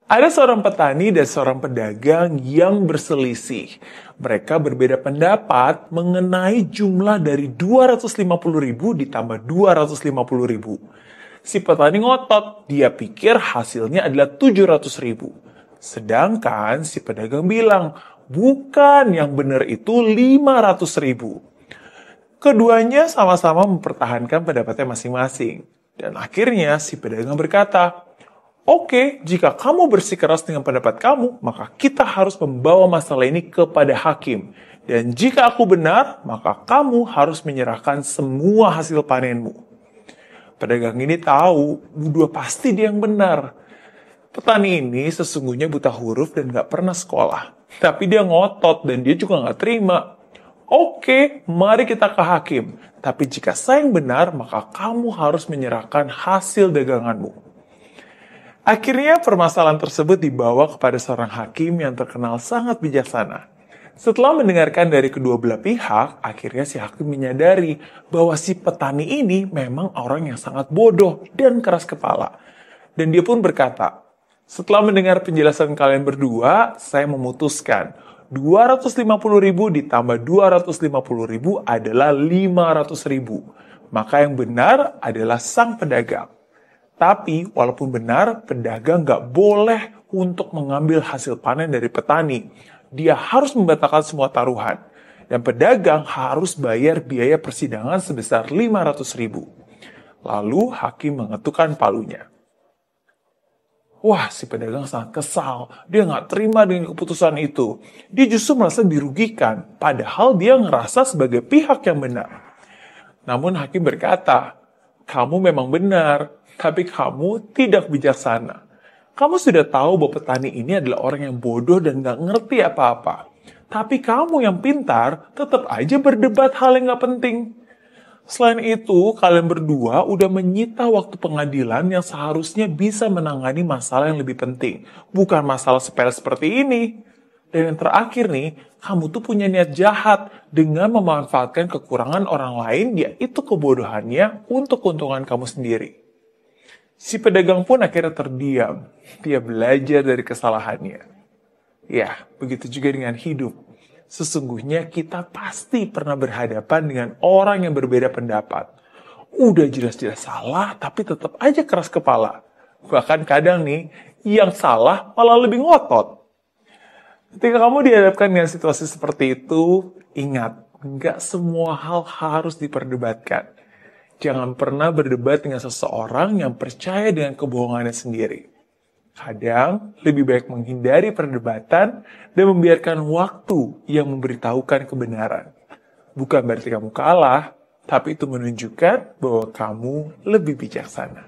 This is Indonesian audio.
Ada seorang petani dan seorang pedagang yang berselisih. Mereka berbeda pendapat mengenai jumlah dari 250.000 ditambah 250.000. Si petani ngotot, dia pikir hasilnya adalah 700.000. Sedangkan si pedagang bilang, bukan, yang benar itu 500.000. Keduanya sama-sama mempertahankan pendapatnya masing-masing. Dan akhirnya si pedagang berkata, "Oke, jika kamu bersikeras dengan pendapat kamu, maka kita harus membawa masalah ini kepada hakim. Dan jika aku benar, maka kamu harus menyerahkan semua hasil panenmu." Pedagang ini tahu, udah pasti dia yang benar. Petani ini sesungguhnya buta huruf dan gak pernah sekolah. Tapi dia ngotot dan dia juga gak terima. "Oke, mari kita ke hakim. Tapi jika saya yang benar, maka kamu harus menyerahkan hasil daganganmu." Akhirnya permasalahan tersebut dibawa kepada seorang hakim yang terkenal sangat bijaksana. Setelah mendengarkan dari kedua belah pihak, akhirnya si hakim menyadari bahwa si petani ini memang orang yang sangat bodoh dan keras kepala. Dan dia pun berkata, "Setelah mendengar penjelasan kalian berdua, saya memutuskan 250.000 ditambah 250.000 adalah 500.000. Maka yang benar adalah sang pedagang. Tapi, walaupun benar, pedagang nggak boleh untuk mengambil hasil panen dari petani. Dia harus membatalkan semua taruhan. Dan pedagang harus bayar biaya persidangan sebesar 500.000. Lalu, hakim mengetukkan palunya. Wah, si pedagang sangat kesal. Dia nggak terima dengan keputusan itu. Dia justru merasa dirugikan, padahal dia ngerasa sebagai pihak yang benar. Namun hakim berkata, "Kamu memang benar, tapi kamu tidak bijaksana. Kamu sudah tahu bahwa petani ini adalah orang yang bodoh dan gak ngerti apa-apa. Tapi kamu yang pintar tetap aja berdebat hal yang gak penting. Selain itu, kalian berdua udah menyita waktu pengadilan yang seharusnya bisa menangani masalah yang lebih penting. Bukan masalah sepele seperti ini. Dan yang terakhir nih, kamu tuh punya niat jahat dengan memanfaatkan kekurangan orang lain, yaitu kebodohannya, untuk keuntungan kamu sendiri." Si pedagang pun akhirnya terdiam. Dia belajar dari kesalahannya. Ya, begitu juga dengan hidup. Sesungguhnya kita pasti pernah berhadapan dengan orang yang berbeda pendapat. Udah jelas-jelas salah, tapi tetap aja keras kepala. Bahkan kadang nih, yang salah malah lebih ngotot. Ketika kamu dihadapkan dengan situasi seperti itu, ingat, nggak semua hal harus diperdebatkan. Jangan pernah berdebat dengan seseorang yang percaya dengan kebohongannya sendiri. Kadang, lebih baik menghindari perdebatan dan membiarkan waktu yang memberitahukan kebenaran. Bukan berarti kamu kalah, tapi itu menunjukkan bahwa kamu lebih bijaksana.